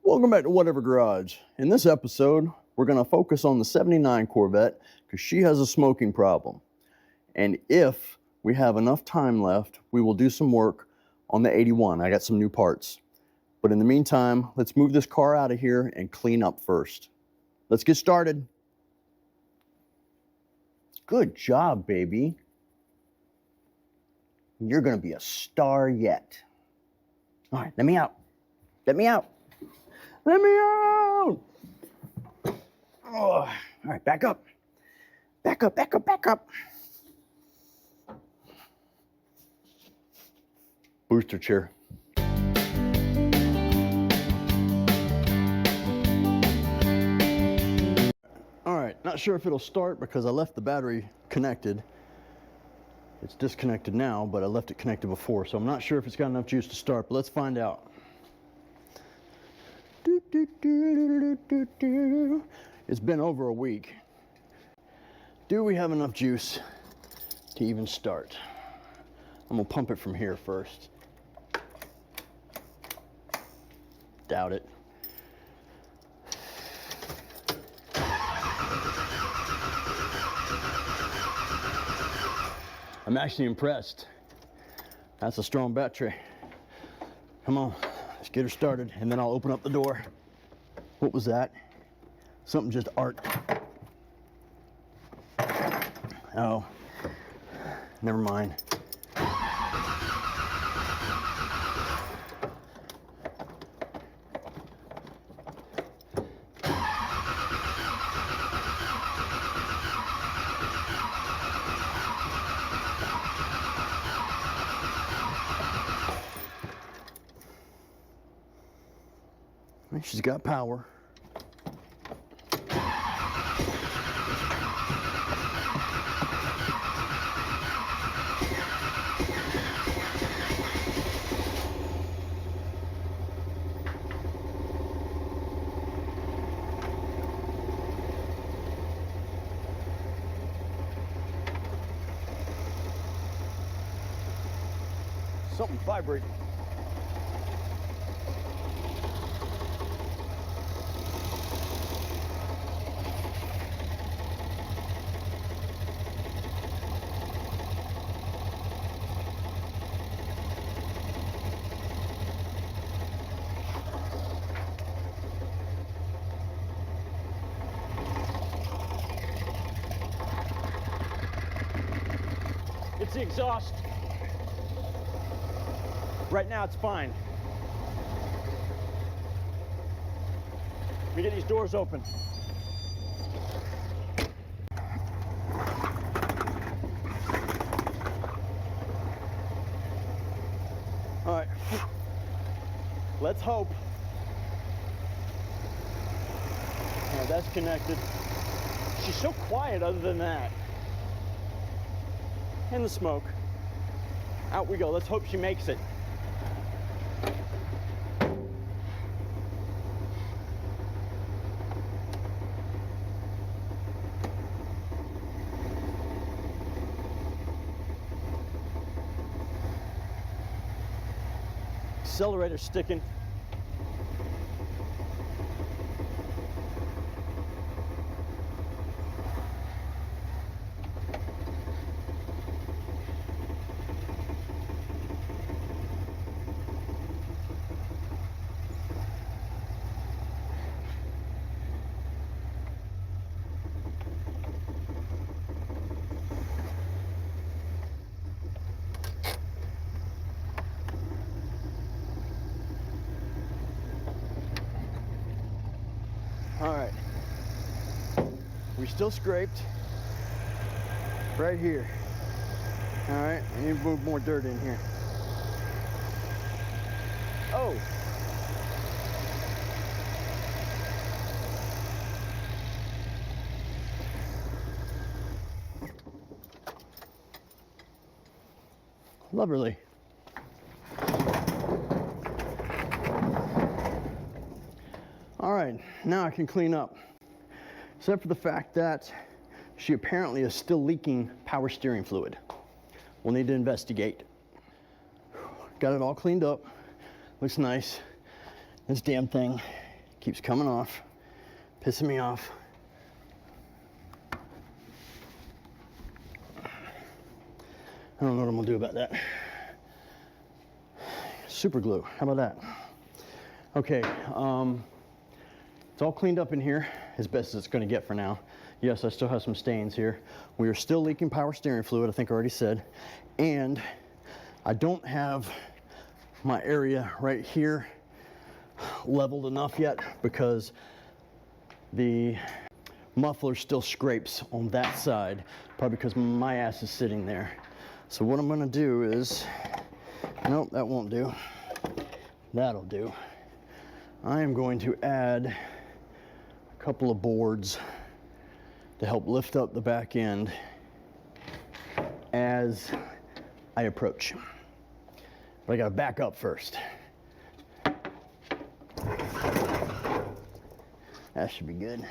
Welcome back to Whatever Garage. In this episode, we're going to focus on the 79 Corvette because she has a smoking problem. And if we have enough time left, we will do some work on the 81. I got some new parts. But in the meantime, let's move this car out of here and clean up first. Let's get started. Good job, baby. You're going to be a star yet. All right, let me out. Let me out. Let me out! Oh, all right, back up. Back up, back up, back up. Booster chair. All right, not sure if it'll start because I left the battery connected. It's disconnected now, but I left it connected before, so I'm not sure if it's got enough juice to start, but let's find out. It's been over a week. Do we have enough juice to even start? I'm gonna pump it from here first. Doubt it. I'm actually impressed. That's a strong battery. Come on. Let's get her started, and then I'll open up the door. What was that? Something just arced. Oh, never mind. She's got power. Something vibrating. It's the exhaust. Right now it's fine. Let me get these doors open. All right, let's hope. All right, that's connected. She's so quiet other than that. And the smoke. Out we go. Let's hope she makes it. Accelerator sticking. All right, we still scraped right here. All right, I need to move more dirt in here. Oh. Lovely. All right, now I can clean up. Except for the fact that she apparently is still leaking power steering fluid. We'll need to investigate. Got it all cleaned up. Looks nice. This damn thing Keeps coming off, pissing me off. I don't know what I'm gonna do about that. Super glue, how about that? Okay, it's all cleaned up in here as best as it's gonna get for now. Yes, I still have some stains here. We are still leaking power steering fluid, I think I already said. And I don't have my area right here leveled enough yet because the muffler still scrapes on that side, probably because my ass is sitting there. So what I'm gonna do is, nope, that won't do. That'll do. I am going to add a couple of boards to help lift up the back end as I approach. But I gotta back up first. That should be good.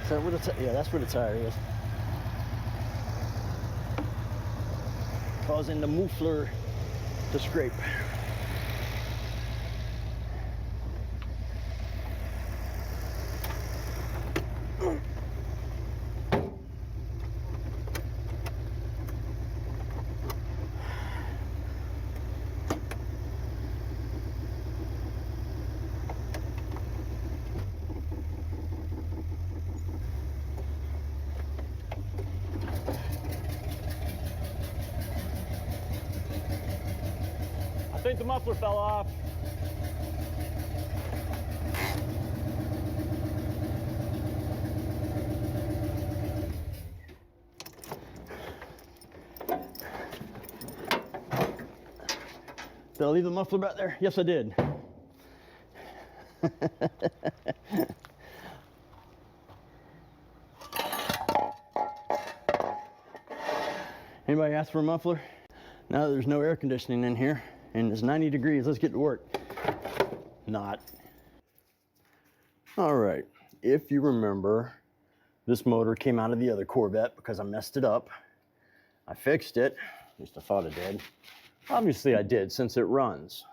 Is that where the yeah, that's where the tire is. Causing the muffler to scrape. I think the muffler fell off. Did I leave the muffler back there? Yes, I did. Anybody ask for a muffler? Now that there's no air conditioning in here and it's 90 degrees, let's get to work. Not. All right, if you remember, this motor came out of the other Corvette because I messed it up. I fixed it, at least I thought I did. Obviously I did, since it runs.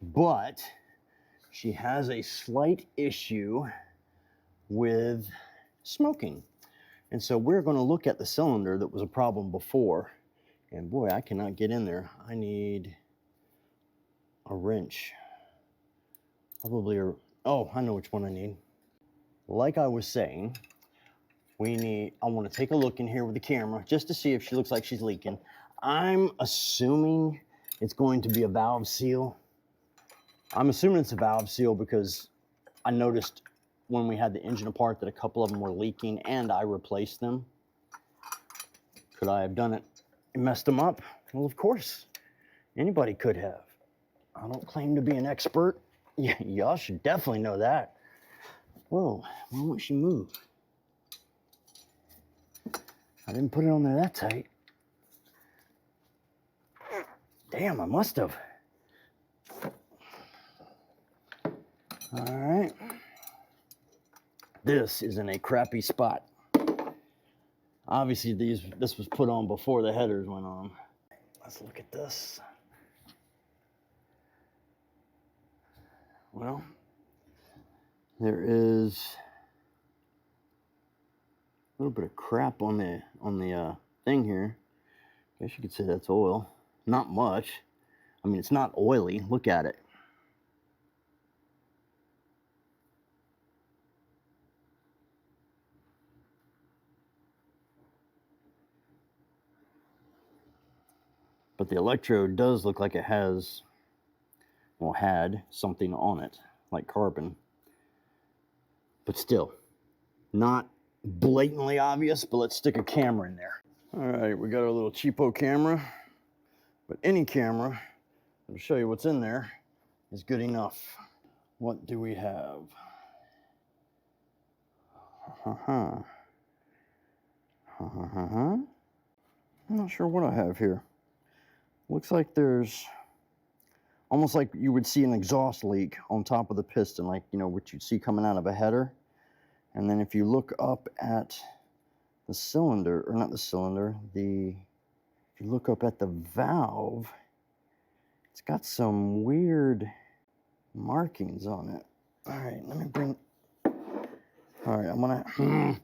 But she has a slight issue with smoking. And so we're going to look at the cylinder that was a problem before. And boy, I cannot get in there. I need a wrench. Probably a, oh, I know which one I need. Like I was saying, I want to take a look in here with the camera just to see if she looks like she's leaking. I'm assuming it's going to be a valve seal. I'm assuming it's a valve seal because I noticed when we had the engine apart that a couple of them were leaking and I replaced them. Could I have done it and messed them up? Well, of course. Anybody could have. I don't claim to be an expert. Y'all should definitely know that. Whoa, why won't she move? I didn't put it on there that tight. Damn, I must have. All right. This is in a crappy spot. Obviously, this was put on before the headers went on. Let's look at this. Well, there is a little bit of crap on the thing here. I guess you could say that's oil. Not much. I mean, it's not oily. Look at it. But the electrode does look like it has, well, had something on it, like carbon. But still, not blatantly obvious, but let's stick a camera in there. All right, we got our little cheapo camera. But any camera I'll show you what's in there is good enough. What do we have? I'm not sure what I have here. Looks like there's almost like you would see an exhaust leak on top of the piston, like, you know, what you'd see coming out of a header. And then if you look up at the cylinder, or not the cylinder, if you look up at the valve, it's got some weird markings on it. All right, let me bring, all right, I'm gonna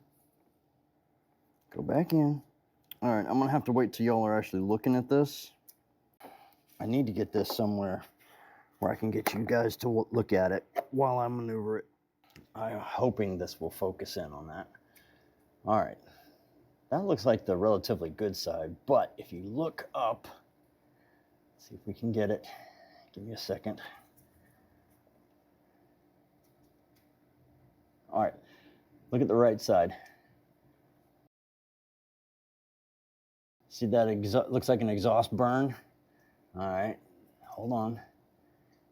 go back in. All right, I'm gonna have to wait till y'all are actually looking at this. I need to get this somewhere where I can get you guys to look at it while I maneuver it. I'm hoping this will focus in on that. All right, that looks like the relatively good side, but if you look up, see if we can get it. Give me a second. All right, look at the right side. See that looks like an exhaust burn? All right, hold on.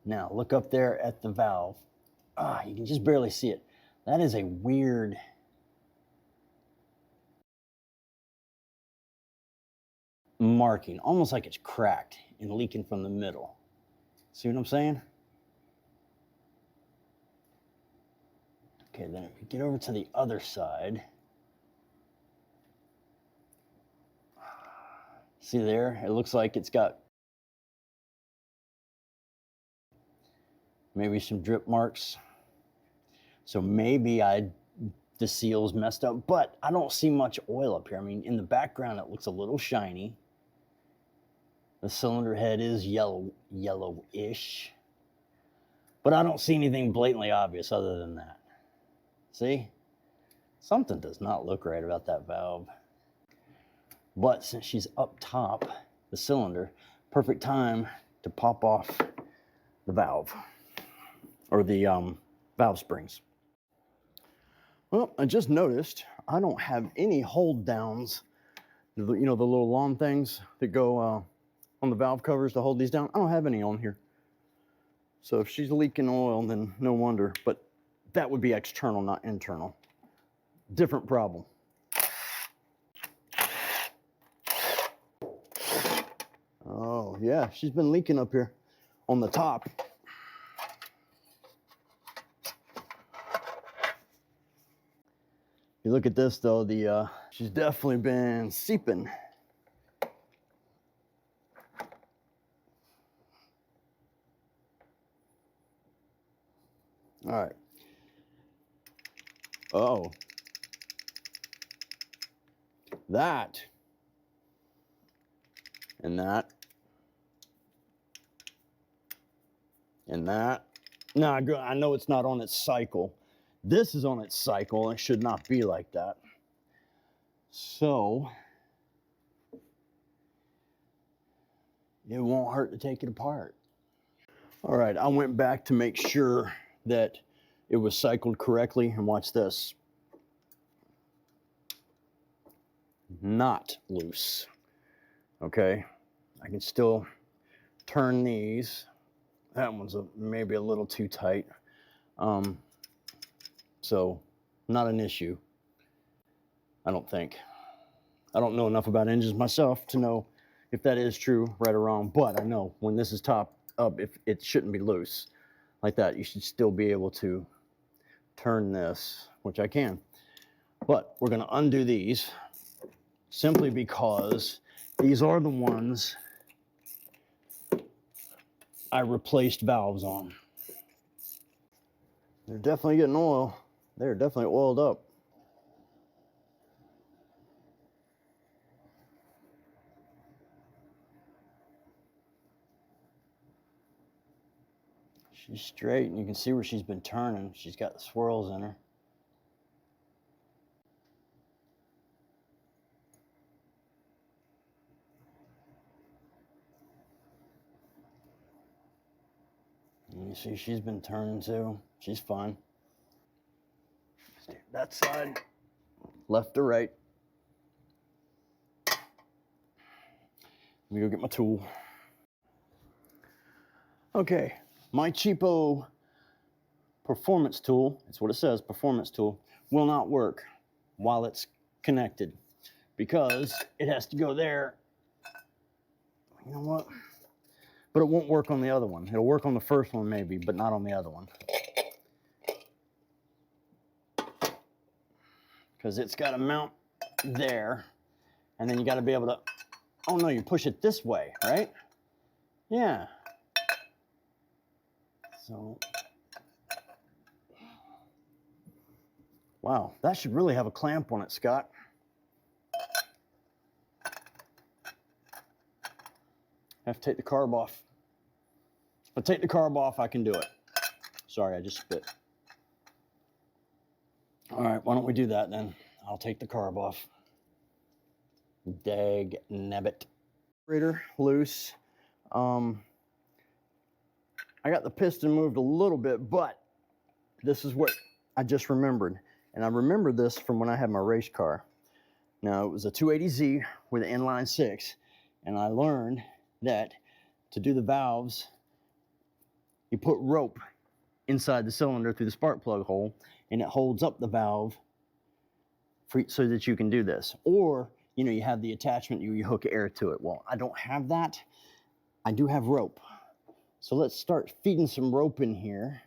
Now look up there at the valve. You can just barely see it. That is a weird marking, almost like it's cracked and leaking from the middle. See what I'm saying? Okay, then if we get over to the other side, see there? It looks like it's got maybe some drip marks. So maybe the seal's messed up, but I don't see much oil up here. I mean, in the background, it looks a little shiny. The cylinder head is yellowish, but I don't see anything blatantly obvious other than that. See? Something does not look right about that valve. But since she's up top, the cylinder, perfect time to pop off the valve, or the valve springs. Well, I just noticed I don't have any hold downs. You know, the little long things that go on the valve covers to hold these down. I don't have any on here. So if she's leaking oil, then no wonder. But that would be external, not internal. Different problem. Oh, yeah, she's been leaking up here on the top. You look at this though, she's definitely been seeping. All right. Oh, that and that and that. Now I know it's not on its cycle. This is on its cycle and it should not be like that. So it won't hurt to take it apart. All right, I went back to make sure that it was cycled correctly, and watch this. Not loose. Okay, I can still turn these. That one's maybe a little too tight. So not an issue, I don't think. I don't know enough about engines myself to know if that is true, right or wrong, but I know when this is top up, if it shouldn't be loose like that, you should still be able to turn this, which I can. But we're gonna undo these simply because these are the ones I replaced valves on. They're definitely getting oil. They're definitely oiled up. She's straight, and you can see where she's been turning. She's got the swirls in her. And you see she's been turning too. She's fine. That side, left to right. Let me go get my tool. Okay, my cheapo performance tool, it's what it says, performance tool, will not work while it's connected because it has to go there. You know what? But it won't work on the other one. It'll work on the first one maybe, but not on the other one. Because it's got to mount there, and then you got to be able to, oh no, you push it this way, right? Yeah. So, wow, that should really have a clamp on it, Scott. I have to take the carb off. If I take the carb off, I can do it. Sorry, I just spit. All right, why don't we do that then? I'll take the carb off. Dag nabbit. Carburetor loose. I got the piston moved a little bit, but this is what I just remembered. And I remember this from when I had my race car. Now, it was a 280Z with an inline 6, and I learned that to do the valves, you put rope inside the cylinder through the spark plug hole, and it holds up the valve so that you can do this. Or, you know, you have the attachment, you hook air to it. Well, I don't have that. I do have rope. So let's start feeding some rope in here.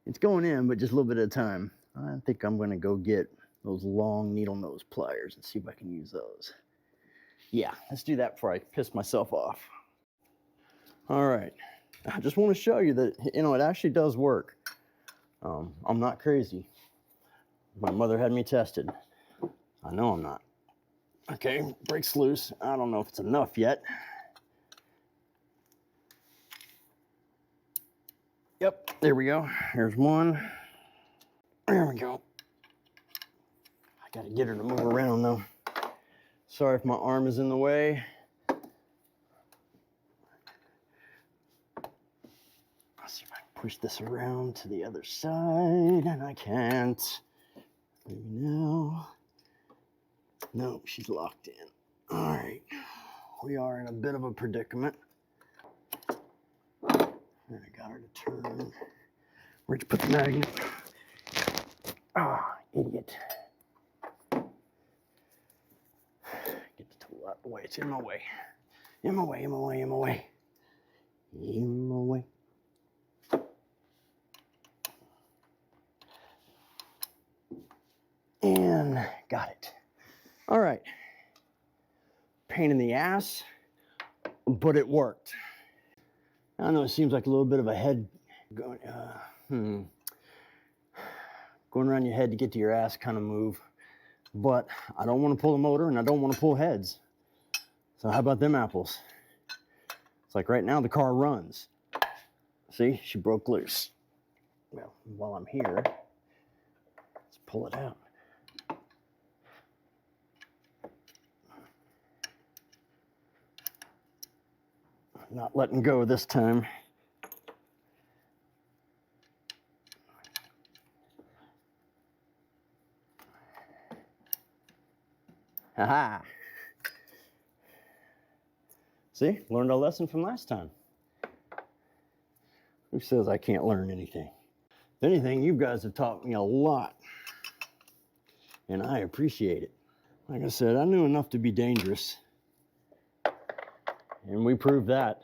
It's going in, but just a little bit at a time. I think I'm gonna go get those long needle nose pliers and see if I can use those. Yeah, let's do that before I piss myself off. All right, I just want to show you that, you know, it actually does work. I'm not crazy. My mother had me tested. I know I'm not. Okay, brake's loose. I don't know if it's enough yet. Yep, there we go. There's one. There we go. I gotta get her to move around though. Sorry if my arm is in the way. Let's see if I can push this around to the other side, and I can't. Maybe now. No, she's locked in. All right, we are in a bit of a predicament. And I got her to turn. Where'd you put the magnet? Ah, idiot. Get the tool out of the way. It's in my way. In my way, in my way, in my way. In my way. And got it. All right. Pain in the ass, but it worked. I know it seems like a little bit of a head going, going around your head to get to your ass kind of move, but I don't want to pull a motor and I don't want to pull heads. So how about them apples? It's like right now the car runs. See, she broke loose. Well, while I'm here, let's pull it out. Not letting go this time. Haha. See, learned a lesson from last time. Who says I can't learn anything? If anything, you guys have taught me a lot, and I appreciate it. Like I said, I knew enough to be dangerous, and we proved that.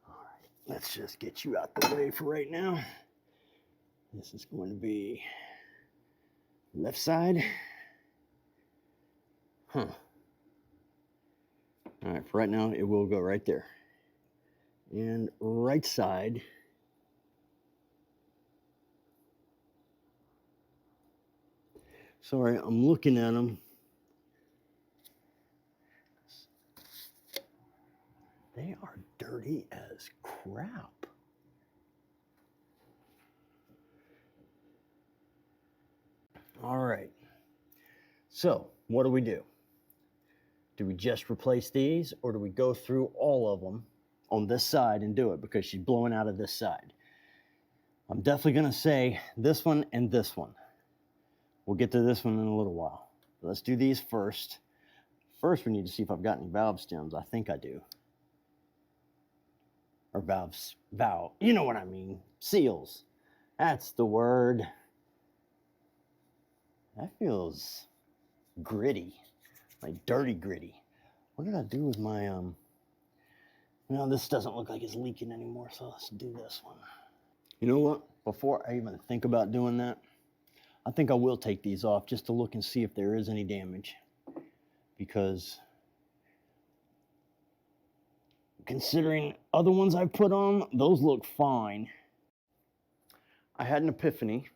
All right, let's just get you out the way for right now. This is going to be left side. Huh. All right, for right now, it will go right there. And right side. Sorry, I'm looking at them. They are dirty as crap. All right. So, what do we do? Do we just replace these, or do we go through all of them on this side and do it because she's blowing out of this side? I'm definitely going to say this one and this one. We'll get to this one in a little while. Let's do these first. First, we need to see if I've got any valve stems. I think I do. or valves, you know what I mean, seals. That's the word. That feels gritty, like dirty gritty. What did I do with my, no, this doesn't look like it's leaking anymore, so let's do this one. You know what? Before I even think about doing that, I think I will take these off just to look and see if there is any damage. Because considering other ones I've put on, those look fine. I had an epiphany.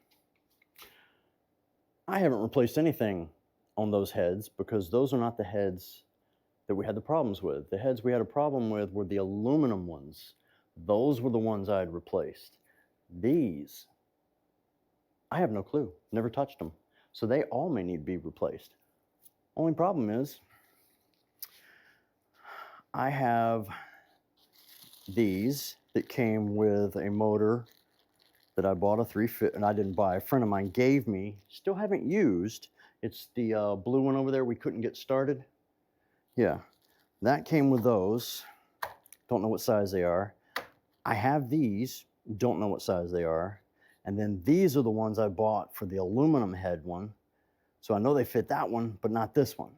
I haven't replaced anything on those heads because those are not the heads that we had the problems with. The heads we had a problem with were the aluminum ones. Those were the ones I had replaced. These, I have no clue. Never touched them. So they all may need to be replaced. Only problem is, I have these that came with a motor that I bought a 350, and I didn't buy. A friend of mine gave me, still haven't used. It's the blue one over there we couldn't get started. Yeah, that came with those. Don't know what size they are. I have these, don't know what size they are. And then these are the ones I bought for the aluminum head one. So I know they fit that one, but not this one.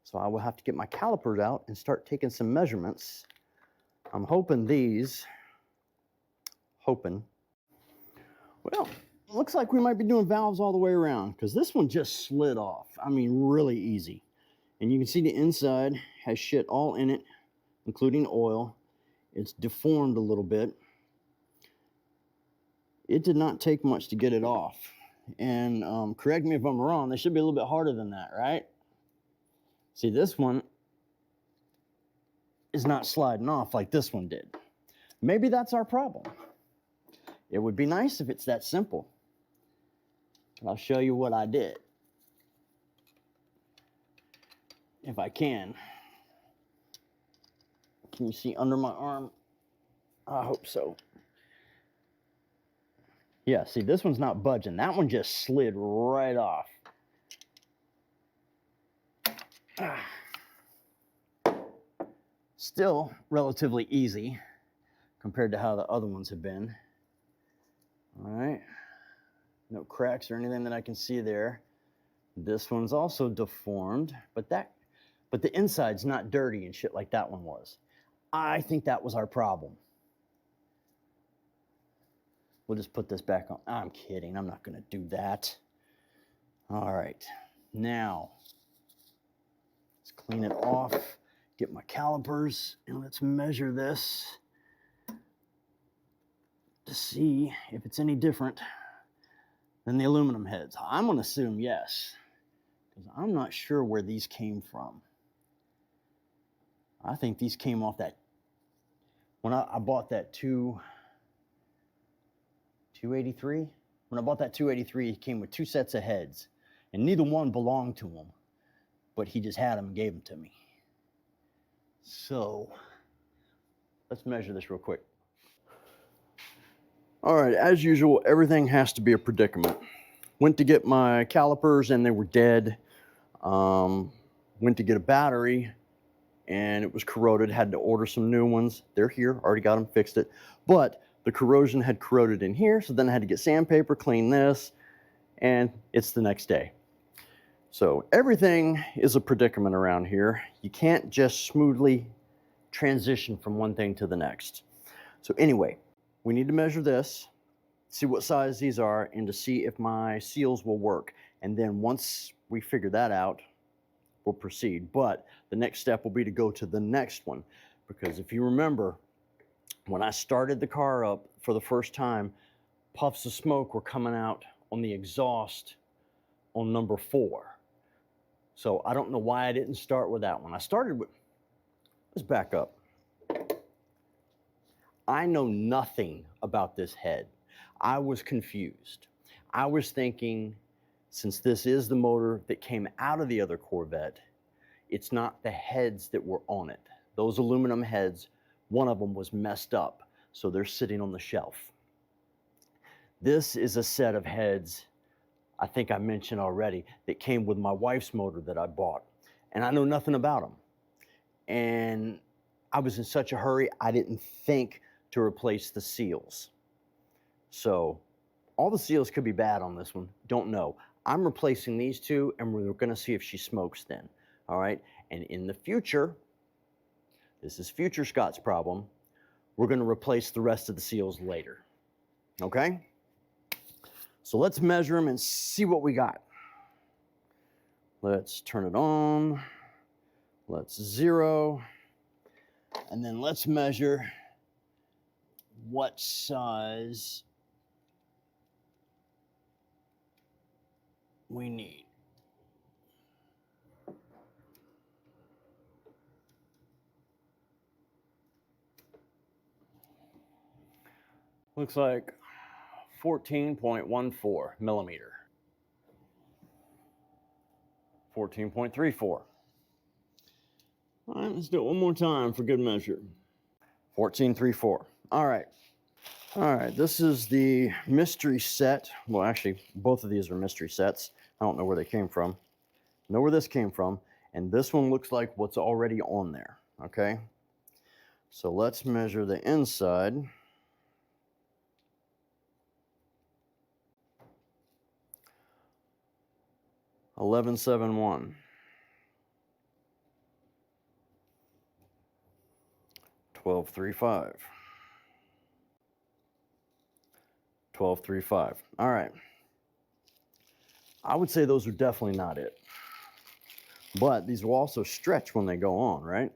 So I will have to get my calipers out and start taking some measurements. I'm hoping well, looks like we might be doing valves all the way around because this one just slid off. I mean, really easy. And you can see the inside has shit all in it, including oil. It's deformed a little bit. It did not take much to get it off. And correct me if I'm wrong, they should be a little bit harder than that, right? See, this one is not sliding off like this one did. Maybe that's our problem. It would be nice if it's that simple. I'll show you what I did. If I can. Can you see under my arm? I hope so. Yeah, see, this one's not budging. That one just slid right off. Still relatively easy compared to how the other ones have been. All right. No cracks or anything that I can see there. This one's also deformed, but the inside's not dirty and shit like that one was. I think that was our problem. We'll just put this back on. I'm kidding. I'm not going to do that. All right. Now, let's clean it off, get my calipers, and let's measure this to see if it's any different than the aluminum heads. I'm going to assume yes, because I'm not sure where these came from. I think these came off that, when I bought that 283. When I bought that 283, it came with two sets of heads, and neither one belonged to him, but he just had them and gave them to me. So let's measure this real quick. All right, as usual, everything has to be a predicament. Went to get my calipers and they were dead. Went to get a battery and it was corroded, had to order some new ones. They're here, already got them, fixed it. But the corrosion had corroded in here, so then I had to get sandpaper, clean this, and it's the next day. So everything is a predicament around here. You can't just smoothly transition from one thing to the next. So anyway, we need to measure this, see what size these are, and to see if my seals will work. And then once we figure that out, we'll proceed. But the next step will be to go to the next one, because if you remember, when I started the car up for the first time, puffs of smoke were coming out on the exhaust on number 4. So I don't know why I didn't start with that one. I started with, let's back up. I know nothing about this head. I was confused. I was thinking, since this is the motor that came out of the other Corvette, it's not the heads that were on it. Those aluminum heads, one of them was messed up, so they're sitting on the shelf. This is a set of heads, I think I mentioned already, that came with my wife's motor that I bought. And I know nothing about them. And I was in such a hurry, I didn't think to replace the seals. So all the seals could be bad on this one, don't know. I'm replacing these two, and we're gonna see if she smokes then, all right? And in the future, this is future Scott's problem, we're gonna replace the rest of the seals later, okay? So let's measure them and see what we got. Let's turn it on, let's zero, and then let's measure what size we need. Looks like 14.14 millimeter. 14.34. All right, let's do it one more time for good measure. 14.34. All right. All right, this is the mystery set. Well, actually, both of these are mystery sets. I don't know where they came from. Know where this came from. And this one looks like what's already on there, okay? So let's measure the inside. 11.71. 12.35. 12.35. All right. I would say those are definitely not it. But these will also stretch when they go on, right?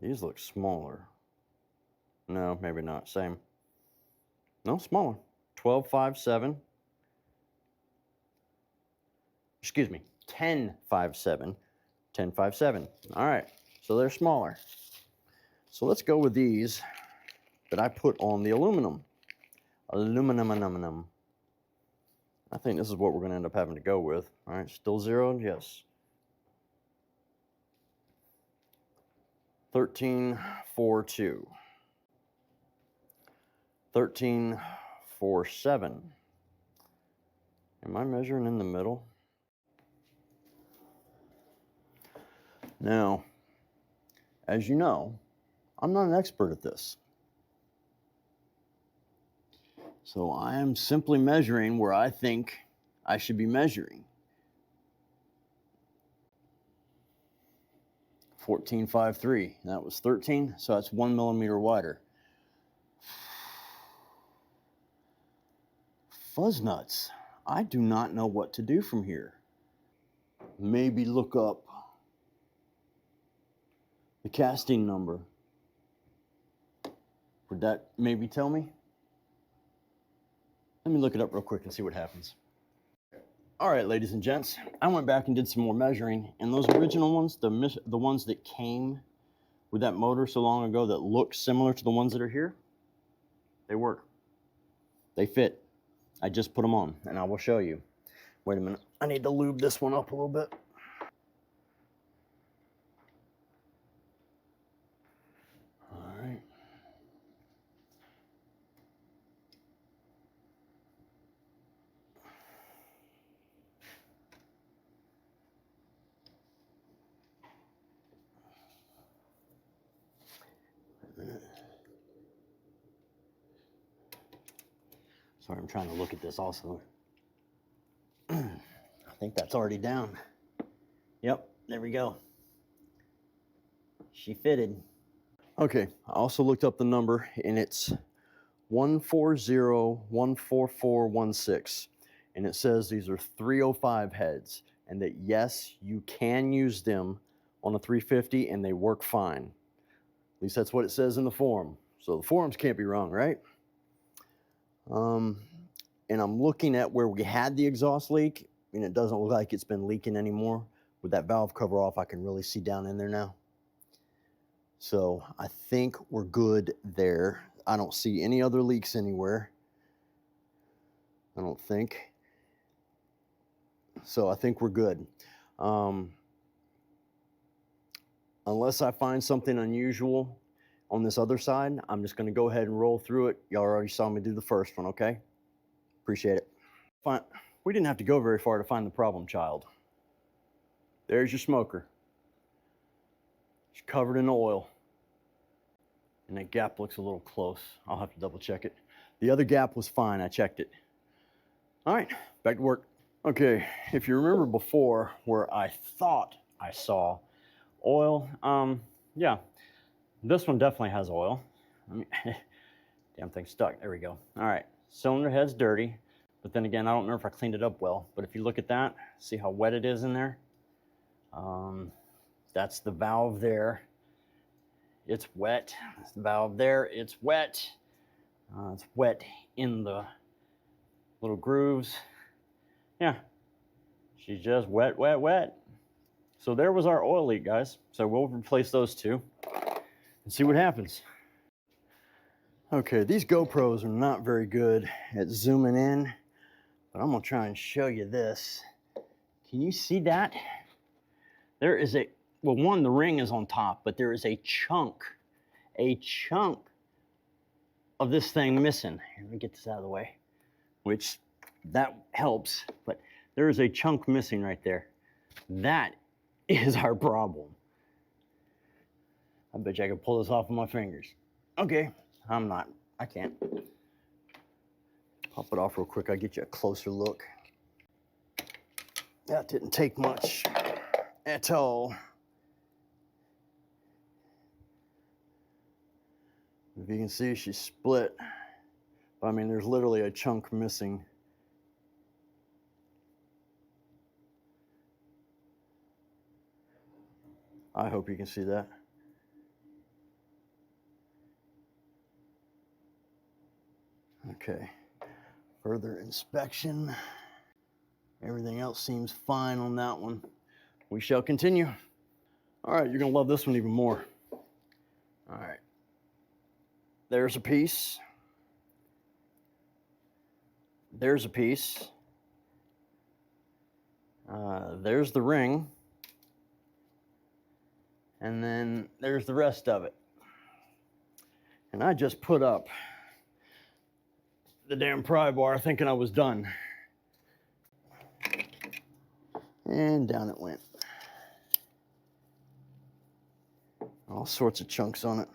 These look smaller. No, maybe not. Same. No, smaller. 12.57. Excuse me. 10.57. 10.57. All right. So they're smaller. So let's go with these that I put on the aluminum. Aluminum. I think this is what we're going to end up having to go with. All right. Still zeroed? Yes. 13.42. 13.47. Am I measuring in the middle? Now, as you know, I'm not an expert at this. So I am simply measuring where I think I should be measuring. 14.53. That was 13, so that's 1 millimeter wider. Fuzz nuts. I do not know what to do from here. Maybe look up the casting number. Would that maybe tell me? Let me look it up real quick and see what happens. All right, ladies and gents, I went back and did some more measuring, and those original ones, the ones that came with that motor so long ago that look similar to the ones that are here, they work. They fit. I just put them on, and I will show you. Wait a minute. I need to lube this one up a little bit. All right. Sorry, I'm trying to look at this also. I think that's already down. Yep, there we go. She fitted. Okay, I also looked up the number, and it's 140-14416. And it says these are 305 heads, and that yes, you can use them on a 350 and they work fine. At least that's what it says in the forum. So the forums can't be wrong, right? And I'm looking at where we had the exhaust leak, and it doesn't look like it's been leaking anymore. With that valve cover off, I can really see down in there now. So I think we're good there. I don't see any other leaks anywhere. I don't think. So I think we're good. Unless I find something unusual on this other side, I'm just going to go ahead and roll through it. Y'all already saw me do the first one, okay? Appreciate it. Fine. We didn't have to go very far to find the problem child. There's your smoker. It's covered in oil. And that gap looks a little close. I'll have to double check it. The other gap was fine, I checked it. All right, back to work. Okay, if you remember before where I thought I saw oil, yeah, this one definitely has oil. Damn thing stuck, there we go. All right, cylinder head's dirty, but then again, I don't know if I cleaned it up well, but if you look at that, see how wet it is in there? That's the valve there. It's wet. That's the valve there, it's wet. It's wet in the little grooves. Yeah, she's just wet, wet, wet. So there was our oil leak, guys. So we'll replace those two and see what happens. Okay, these GoPros are not very good at zooming in, but I'm gonna try and show you this. Can you see that? There is a, well, one, the ring is on top, but there is a chunk of this thing missing. Here, let me get this out of the way, which that helps, but there is a chunk missing right there. That is our problem. I bet you I could pull this off with my fingers. Okay, I'm not, I can't. Pop it off real quick, I'll get you a closer look. That didn't take much at all. If you can see, she's split. I mean, there's literally a chunk missing. I hope you can see that. Okay, further inspection. Everything else seems fine on that one. We shall continue. All right, you're gonna love this one even more. All right, there's a piece. There's a piece. There's the ring. And then there's the rest of it. And I just put up the damn pry bar thinking I was done. And down it went. All sorts of chunks on it.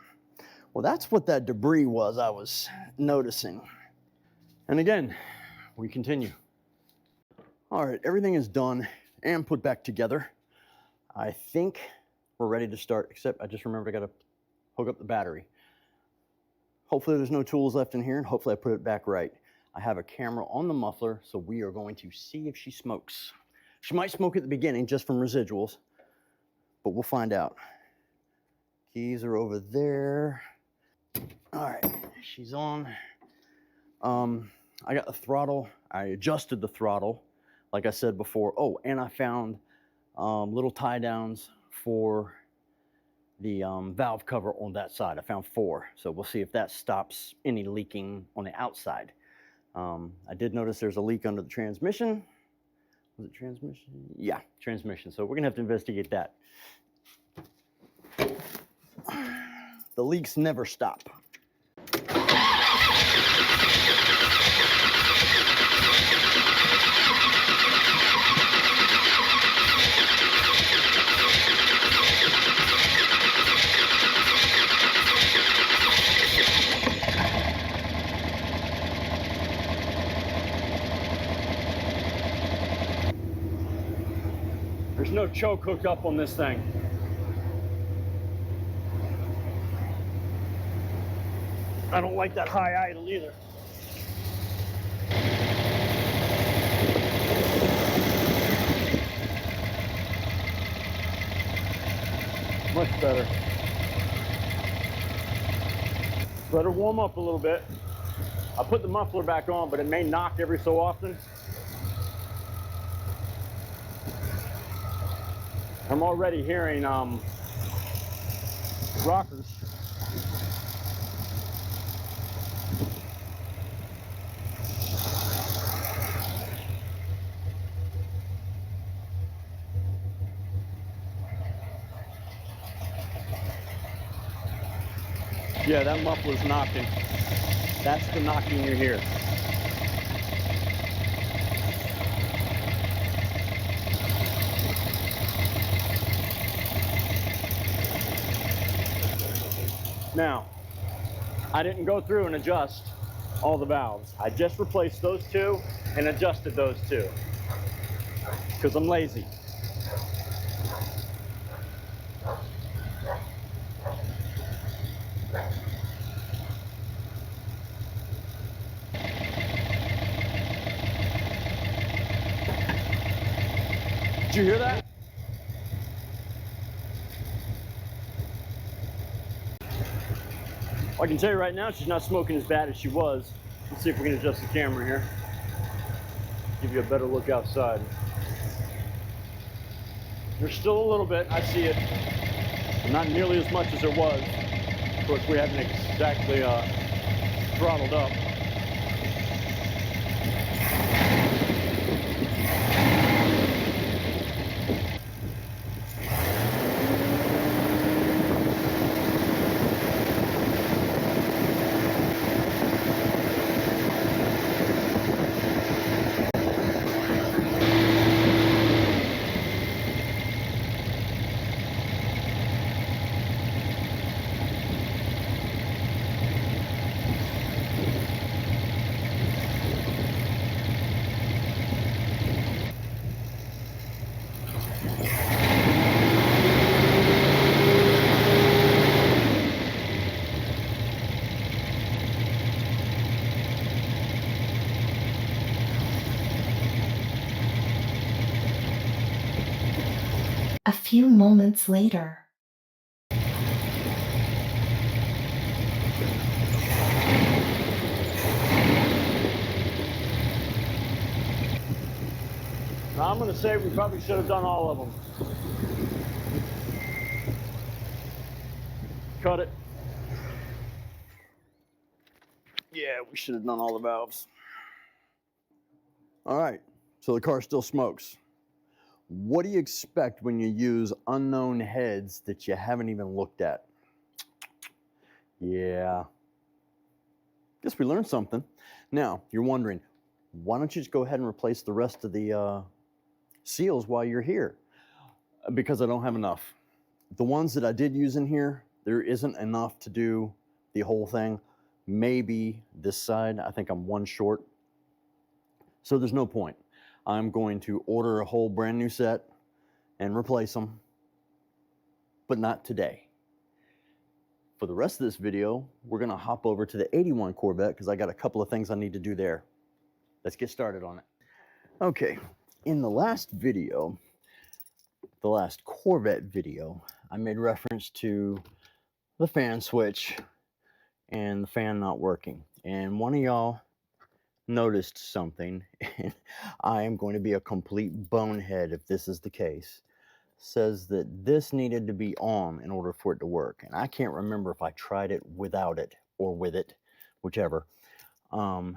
Well, that's what that debris was I was noticing. And again, we continue. All right, everything is done and put back together. I think we're ready to start, except I just remembered I gotta hook up the battery. Hopefully there's no tools left in here, and hopefully I put it back right. I have a camera on the muffler, so we are going to see if she smokes. She might smoke at the beginning just from residuals, but we'll find out. Keys are over there. All right, she's on. I got the throttle. I adjusted the throttle, like I said before. Oh, and I found little tie downs for the valve cover on that side. I found 4, so we'll see if that stops any leaking on the outside. I did notice there's a leak under the transmission. Was it transmission? Yeah, transmission. So we're gonna have to investigate that. The leaks never stop. There's no choke hooked up on this thing. I don't like that high idle either. Much better. Let her warm up a little bit. I put the muffler back on, but it may knock every so often. I'm already hearing rockers. Yeah, that muffler's knocking. That's the knocking you hear. Now, I didn't go through and adjust all the valves. I just replaced those two and adjusted those two because I'm lazy. Did you hear that? I can tell you right now, she's not smoking as bad as she was. Let's see if we can adjust the camera here. Give you a better look outside. There's still a little bit, I see it, but not nearly as much as there was. Of course, we haven't exactly throttled up. A few moments later. Now I'm going to say we probably should have done all of them. Cut it. Yeah, we should have done all the valves. All right, so the car still smokes. What do you expect when you use unknown heads that you haven't even looked at? Yeah. Guess we learned something. Now, you're wondering, why don't you just go ahead and replace the rest of the seals while you're here? Because I don't have enough. The ones that I did use in here, there isn't enough to do the whole thing. Maybe this side, I think I'm one short. So there's no point. I'm going to order a whole brand new set and replace them, but not today. For the rest of this video, we're gonna hop over to the 81 Corvette because I got a couple of things I need to do there. Let's get started on it. Okay, in the last video, the last Corvette video, I made reference to the fan switch and the fan not working. And one of y'all noticed something, and I am going to be a complete bonehead if this is the case. Says that this needed to be on in order for it to work. And I can't remember if I tried it without it or with it, whichever. So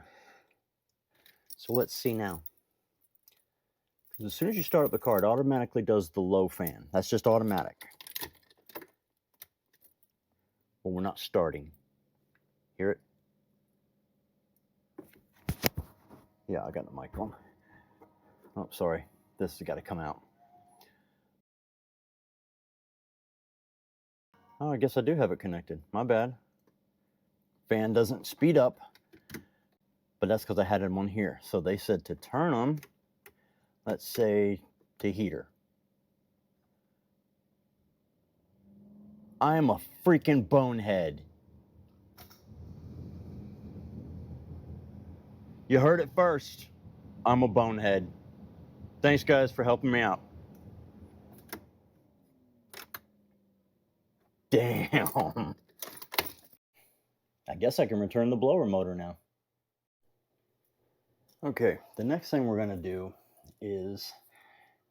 let's see now. As soon as you start up the car, it automatically does the low fan. That's just automatic. Well, we're not starting. Hear it? Yeah, I got the mic on. Oh, sorry. This has got to come out. Oh, I guess I do have it connected. My bad. Fan doesn't speed up, but that's because I had them on here. So they said to turn them, let's say to heater. I am a freaking bonehead. You heard it first. I'm a bonehead. Thanks, guys, for helping me out. Damn. I guess I can return the blower motor now. Okay, the next thing we're going to do is,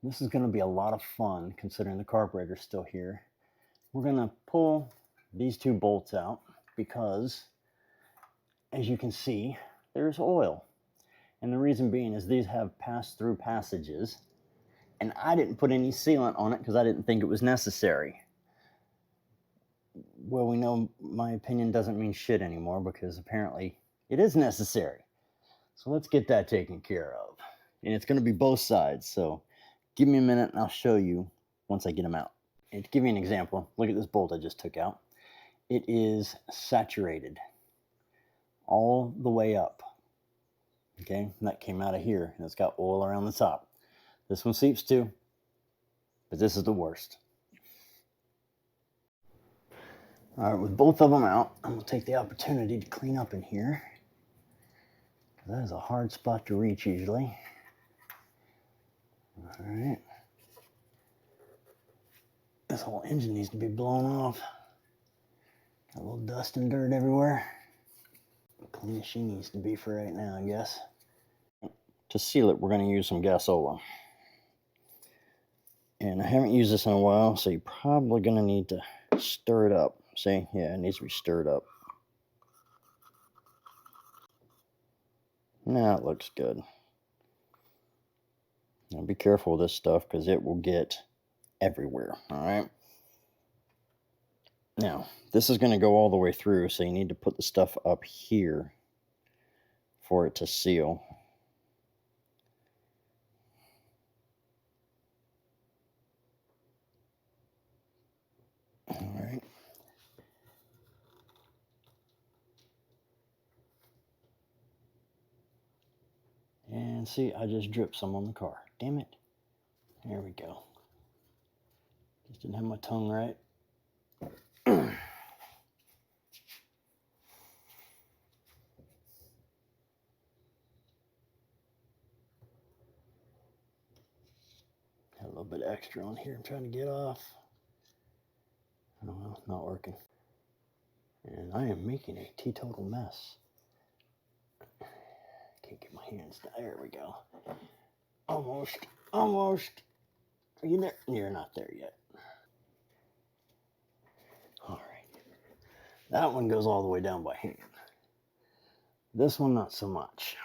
this is going to be a lot of fun considering the carburetor's still here. We're going to pull these two bolts out because, as you can see, there's oil. And the reason being is these have pass-through passages, and I didn't put any sealant on it because I didn't think it was necessary. Well, we know my opinion doesn't mean shit anymore because apparently it is necessary. So let's get that taken care of. And it's going to be both sides, so give me a minute and I'll show you once I get them out. And to give you an example, look at this bolt I just took out. it is saturated all the way up. Okay, and that came out of here, and it's got oil around the top. This one seeps too, but this is the worst. All right, with both of them out, I'm gonna take the opportunity to clean up in here. That is a hard spot to reach usually. All right. This whole engine needs to be blown off. Got a little dust and dirt everywhere. Clean as she needs to be for right now, I guess. To seal it, we're going to use some gasola. And I haven't used this in a while, so you're probably going to need to stir it up. See? Yeah, it needs to be stirred up. Now it looks good. Now be careful with this stuff because it will get everywhere, all right? Now, this is going to go all the way through, so you need to put the stuff up here for it to seal. All right. And see, I just dripped some on the car. Damn it. There we go. Just didn't have my tongue right. Had a little bit extra on here I'm trying to get off. Oh well, not working. And I am making a teetotal mess. Can't get my hands down. There we go. Almost. Almost. Are you there? You're not there yet. All right. That one goes all the way down by hand. This one, not so much.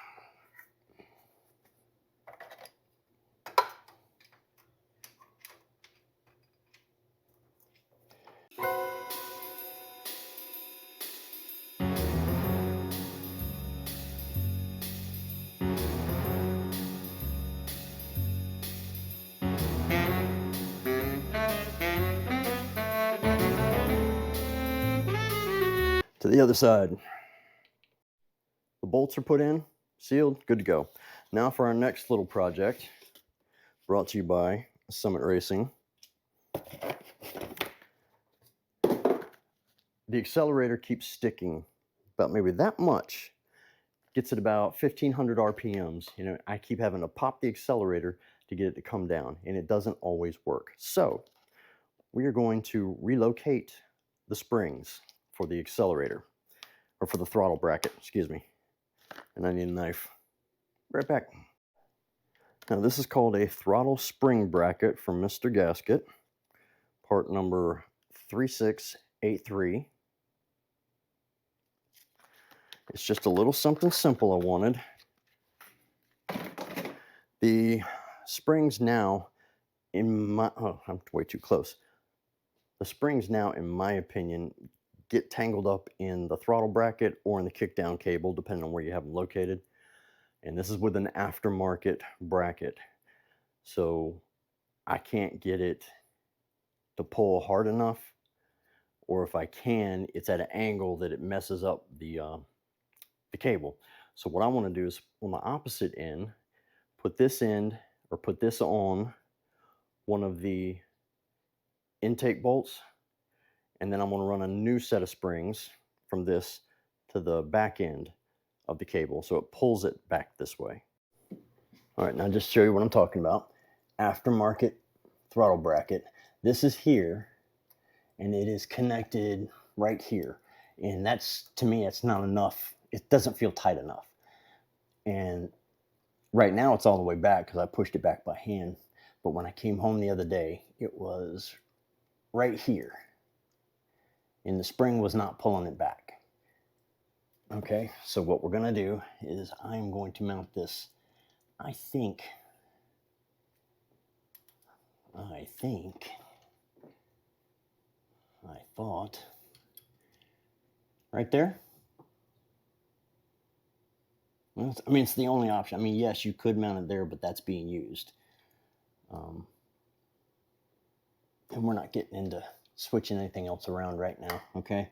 To the other side. The bolts are put in, sealed, good to go. Now for our next little project, brought to you by Summit Racing. The accelerator keeps sticking about maybe that much. Gets at about 1500 RPMs. You know, I keep having to pop the accelerator to get it to come down, and it doesn't always work. So we are going to relocate the springs for the accelerator, or for the throttle bracket, excuse me. And I need a knife. Right back. Now this is called a throttle spring bracket from Mr. Gasket, part number 3683. It's just a little something simple I wanted. The springs now, I'm way too close. The springs now, in my opinion, get tangled up in the throttle bracket or in the kickdown cable, depending on where you have them located. And this is with an aftermarket bracket. So I can't get it to pull hard enough, or if I can, it's at an angle that it messes up the cable. So what I want to do is on the opposite end, put this end or put this on one of the intake bolts, and then I'm going to run a new set of springs from this to the back end of the cable so it pulls it back this way. All right, now just show you what I'm talking about. Aftermarket throttle bracket. This is here, and it is connected right here. And that's, to me, it's not enough. It doesn't feel tight enough. And right now it's all the way back because I pushed it back by hand. But when I came home the other day, it was right here. And the spring was not pulling it back. Okay, so what we're going to do is I'm going to mount this, I thought, right there. Well, I mean, it's the only option. I mean, yes, you could mount it there, but that's being used. And we're not getting into switching anything else around right now, okay?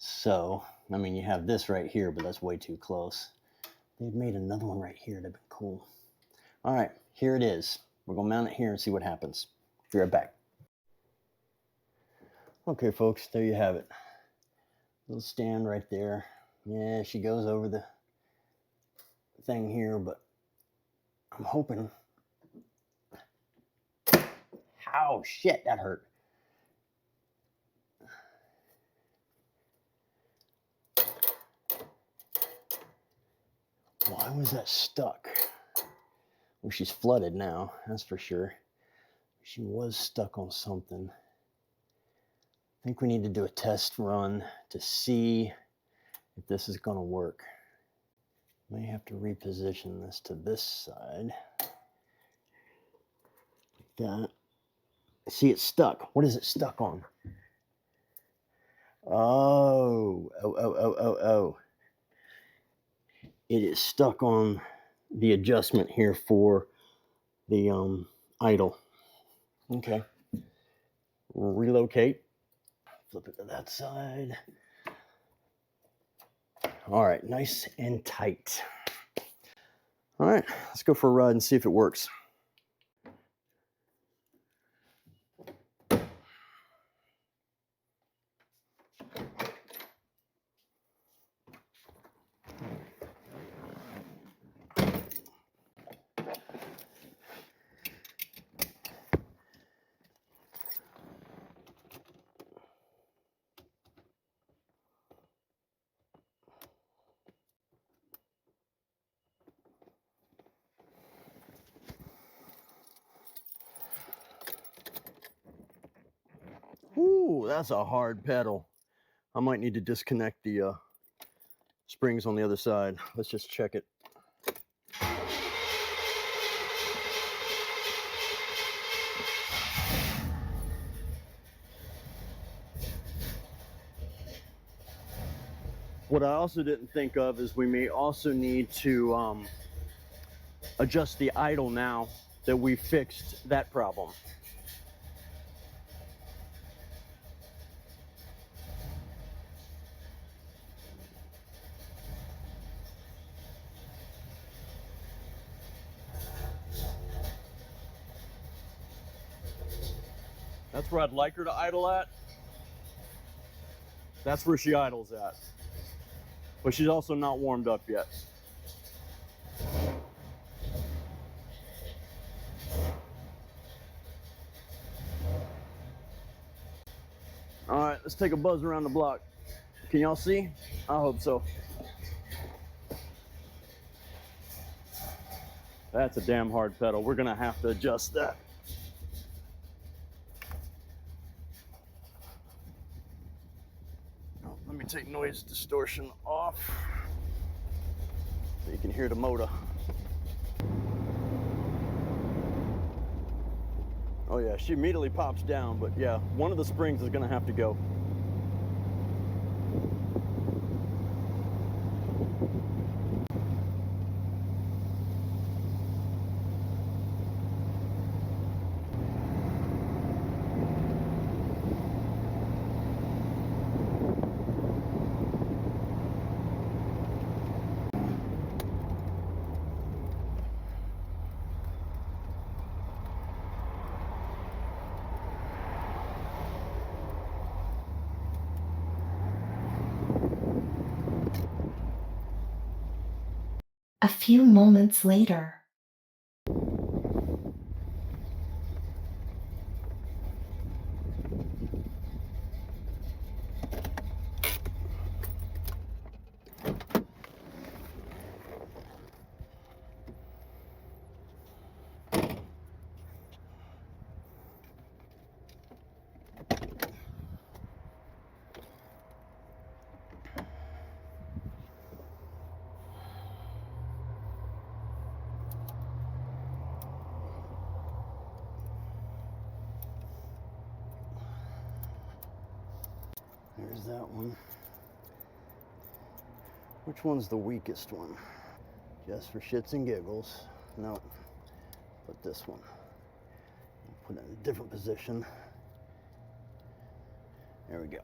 So, I mean, you have this right here, but that's way too close. They've made another one right here. That'd be cool. All right, here it is. We're gonna mount it here and see what happens. Be right back. Okay, folks, there you have it. Little stand right there. Yeah, she goes over the thing here, but I'm hoping. Ow, shit, that hurt. Why was that stuck? Well, she's flooded now, that's for sure. She was stuck on something. I think we need to do a test run to see if this is going to work. May have to reposition this to this side. Like that. See, it's stuck. What is it stuck on? Oh. It is stuck on the adjustment here for the idle. Okay. We'll relocate. Flip it to that side. All right, nice and tight. All right, let's go for a ride and see if it works. Ooh, that's a hard pedal. I might need to disconnect the springs on the other side. Let's just check it. What I also didn't think of is we may also need to adjust the idle now that we fixed that problem. That's where I'd like her to idle at. That's where she idles at. But she's also not warmed up yet. All right, let's take a buzz around the block. Can y'all see? I hope so. That's a damn hard pedal. We're gonna have to adjust that. Oh, let me take noise distortion off so you can hear the motor. Oh yeah, she immediately pops down, but yeah, one of the springs is gonna have to go. A few moments later. There's that one. Which one's the weakest one? Just for shits and giggles. No. Put this one. Put it in a different position. There we go.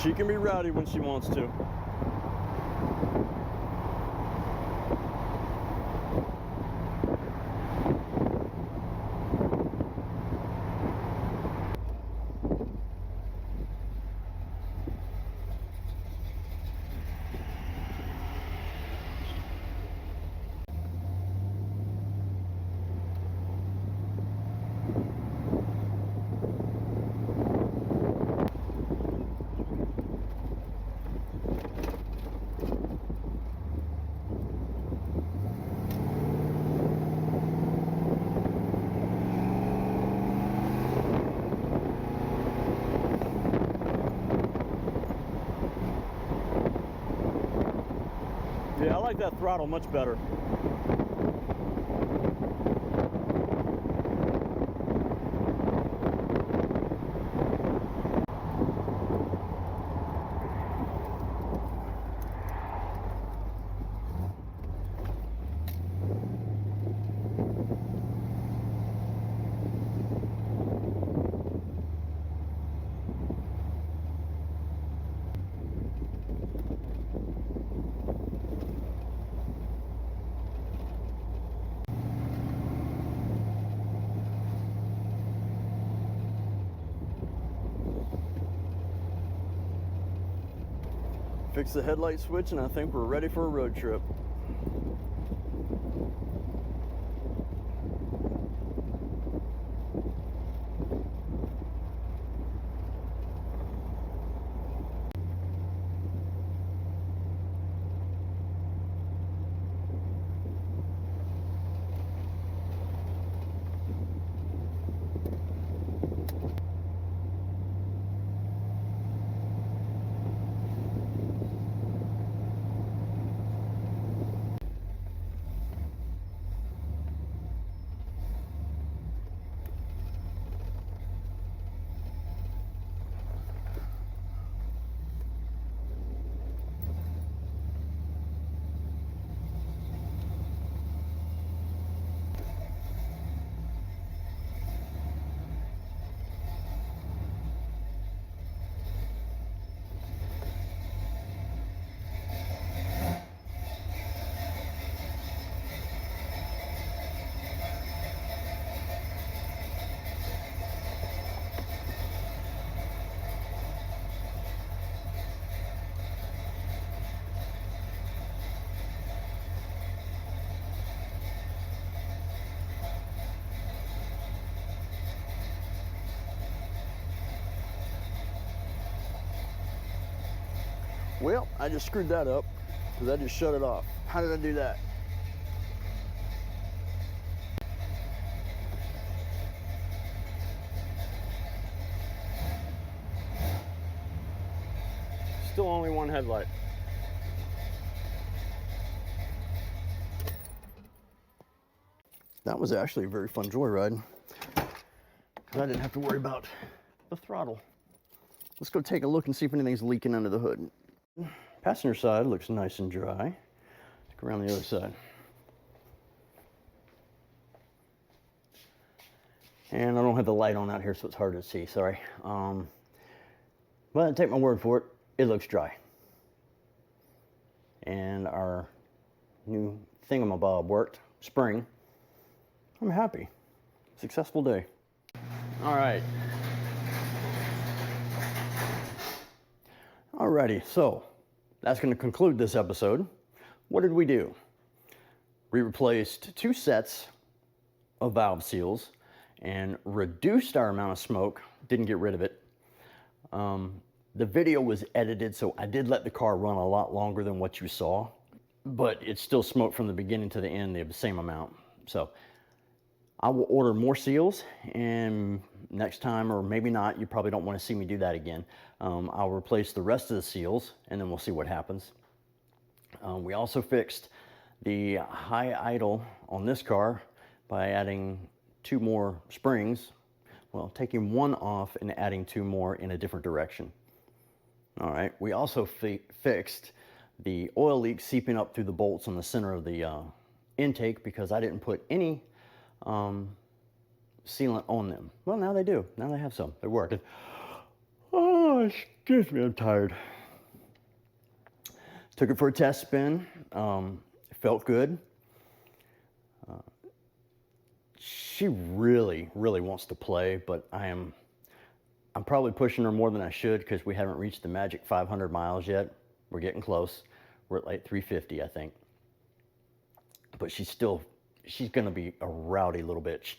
She can be rowdy when she wants to. Yeah, I like that throttle much better. Fix the headlight switch and I think we're ready for a road trip. Well, I just screwed that up because I just shut it off. How did I do that? Still only one headlight. That was actually a very fun joyride because I didn't have to worry about the throttle. Let's go take a look and see if anything's leaking under the hood. Passenger side looks nice and dry. Let's go around the other side. And I don't have the light on out here, so it's hard to see, sorry. But take my word for it, it looks dry. And our new thingamabob worked, spring. I'm happy. Successful day. All right. Alrighty, so that's going to conclude this episode. What did we do? We replaced 2 sets of valve seals and reduced our amount of smoke, didn't get rid of it. The video was edited, so I did let the car run a lot longer than what you saw, but it still smoked from the beginning to the end the same amount. So I will order more seals, and next time, or maybe not, you probably don't want to see me do that again. I'll replace the rest of the seals, and then we'll see what happens. We also fixed the high idle on this car by adding 2 more springs. Well, taking 1 off and adding 2 more in a different direction. All right, we also fixed the oil leak seeping up through the bolts on the center of the intake because I didn't put any sealant on them. Well, now they do. Now they have some. They're working. Oh, excuse me, I'm tired. Took it for a test spin. It felt good. She really, really wants to play, but I'm probably pushing her more than I should because we haven't reached the magic 500 miles yet. We're getting close. We're at like 350, I think. But she's gonna be a rowdy little bitch.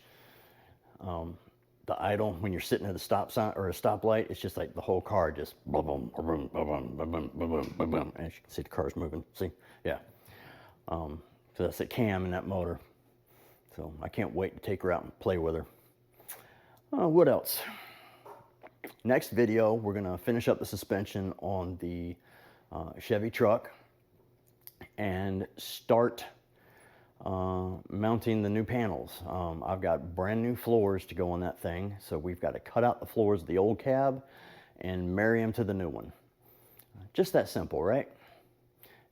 The idle, when you're sitting at a stop sign or a stoplight, it's just like the whole car just boom, boom, boom, boom, boom, boom, boom, boom, boom. And you can see the car's moving. See, yeah. So that's the cam in that motor. So I can't wait to take her out and play with her. What else? Next video, we're gonna finish up the suspension on the Chevy truck and start mounting the new panels. I've got brand new floors to go on that thing, so we've got to cut out the floors of the old cab and marry them to the new one. Just that simple, right?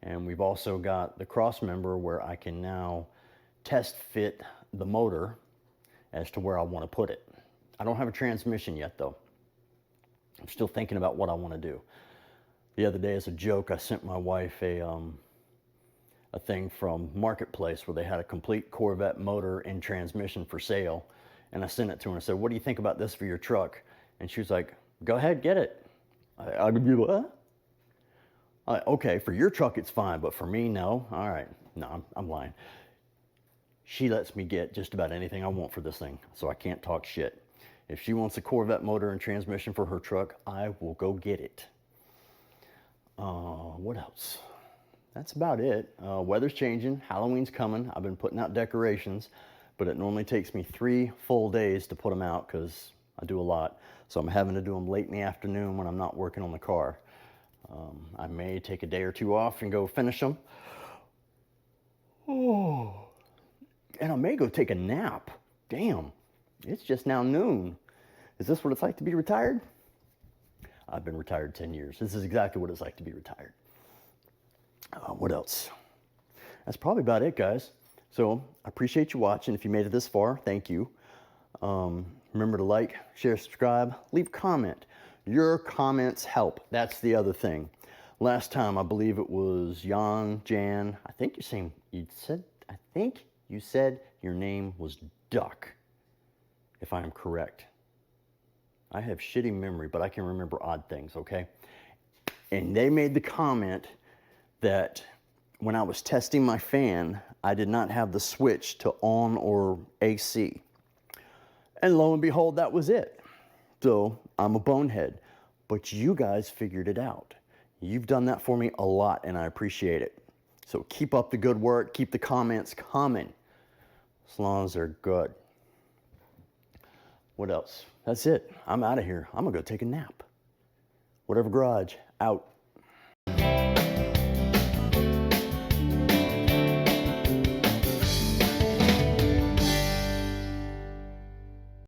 And we've also got the cross member where I can now test fit the motor as to where I want to put it. I don't have a transmission yet though. I'm still thinking about what I want to do. The other day, as a joke, I sent my wife a thing from Marketplace where they had a complete Corvette motor and transmission for sale. And I sent it to her and I said, what do you think about this for your truck? And she was like, go ahead, get it. I would be what? Okay, for your truck it's fine, but for me, no. All right, no, I'm lying. She lets me get just about anything I want for this thing, so I can't talk shit. If she wants a Corvette motor and transmission for her truck, I will go get it. What else? That's about it. Weather's changing, Halloween's coming. I've been putting out decorations, but it normally takes me 3 full days to put them out because I do a lot. So I'm having to do them late in the afternoon when I'm not working on the car. I may take a day or 2 off and go finish them. Oh, and I may go take a nap. Damn, it's just now noon. Is this what it's like to be retired? I've been retired 10 years. This is exactly what it's like to be retired. What else? That's probably about it, guys. So I appreciate you watching. If you made it this far, thank you. Remember to like, share, subscribe, leave a comment. Your comments help. That's the other thing. Last time, I believe it was Jan. I think you said your name was Duck, if I am correct. I have shitty memory, but I can remember odd things, okay? And they made the comment that when I was testing my fan, I did not have the switch to on or AC. And lo and behold, that was it. So I'm a bonehead, but you guys figured it out. You've done that for me a lot, and I appreciate it. So keep up the good work. Keep the comments coming, as long as they're good. What else? That's it. I'm out of here. I'm gonna go take a nap. Whatever garage, out.